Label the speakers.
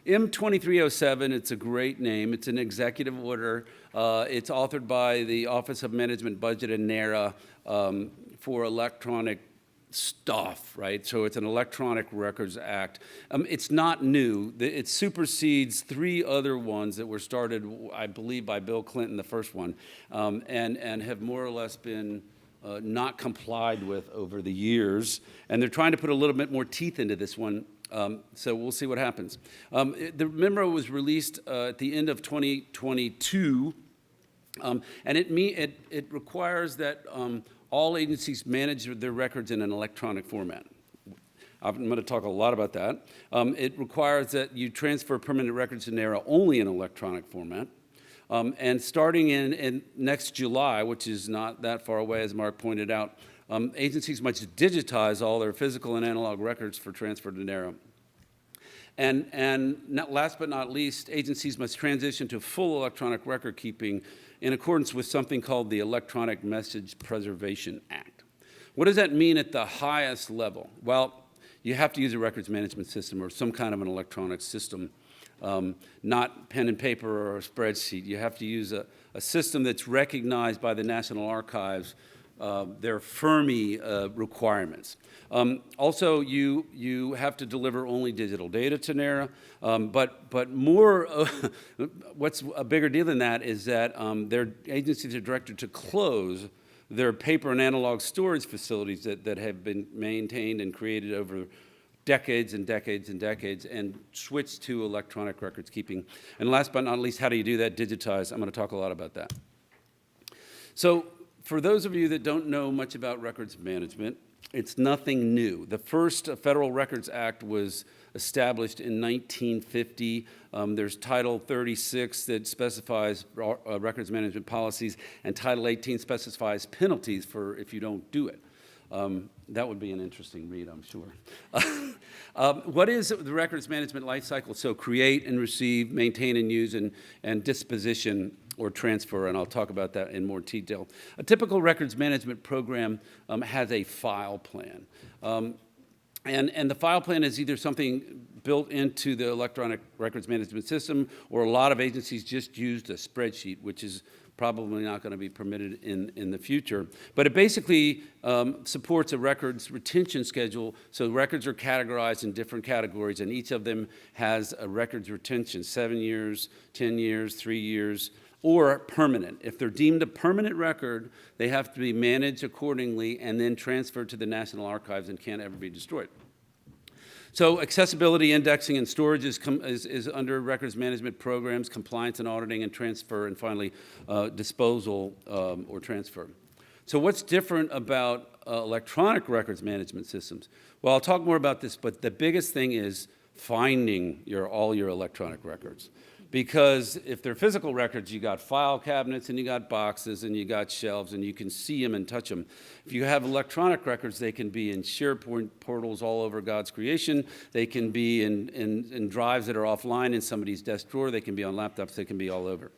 Speaker 1: M-23-07, it's a great name. It's an executive order. It's authored by the Office of Management, Budget, and NARA for electronic stuff, right? So it's an Electronic Records Act. It's not new. It supersedes 3 other ones that were started, I believe, by Bill Clinton, the first one, and have more or less been not complied with over the years. And they're trying to put a little bit more teeth into this one. So we'll see what happens. The memo was released at the end of 2022, and it requires that all agencies manage their records in an electronic format. I'm going to talk a lot about that. It requires that you transfer permanent records to NARA only in electronic format. And starting in next July, which is not that far away, as Mark pointed out, agencies must digitize all their physical and analog records for transfer to NARA. And last but not least, agencies must transition to full electronic record keeping in accordance with something called the Electronic Message Preservation Act. What does that mean at the highest level? Well, you have to use a records management system or some kind of an electronic system, not pen and paper or a spreadsheet. You have to use a system that's recognized by the National Archives, their Fermi requirements. Also, you have to deliver only digital data to NARA, but more, what's a bigger deal than that is that their agencies are directed to close their paper and analog storage facilities that have been maintained and created over decades and decades and decades, and switch to electronic records keeping. And last but not least, how do you do that? Digitize. I'm going to talk a lot about that. So for those of you that don't know much about records management, it's nothing new. The first Federal Records Act was established in 1950. There's Title 36 that specifies records management policies, and Title 18 specifies penalties for if you don't do it. That would be an interesting read, I'm sure. What is the records management life cycle? So create and receive, maintain and use, and disposition or transfer, and I'll talk about that in more detail. A typical records management program has a file plan. And the file plan is either something built into the electronic records management system, or a lot of agencies just used a spreadsheet, which is probably not going to be permitted in the future. But it basically supports a records retention schedule, so records are categorized in different categories, and each of them has a records retention, 7 years, 10 years, 3 years, or permanent. If they're deemed a permanent record, they have to be managed accordingly and then transferred to the National Archives and can't ever be destroyed. So accessibility, indexing, and storage is under records management programs, compliance and auditing and transfer, and finally disposal or transfer. So what's different about electronic records management systems? Well, I'll talk more about this, but the biggest thing is finding all your electronic records. Because if they're physical records, you got file cabinets and you got boxes and you got shelves and you can see them and touch them. If you have electronic records, they can be in SharePoint portals all over God's creation. They can be in drives that are offline in somebody's desk drawer. They can be on laptops. They can be all over.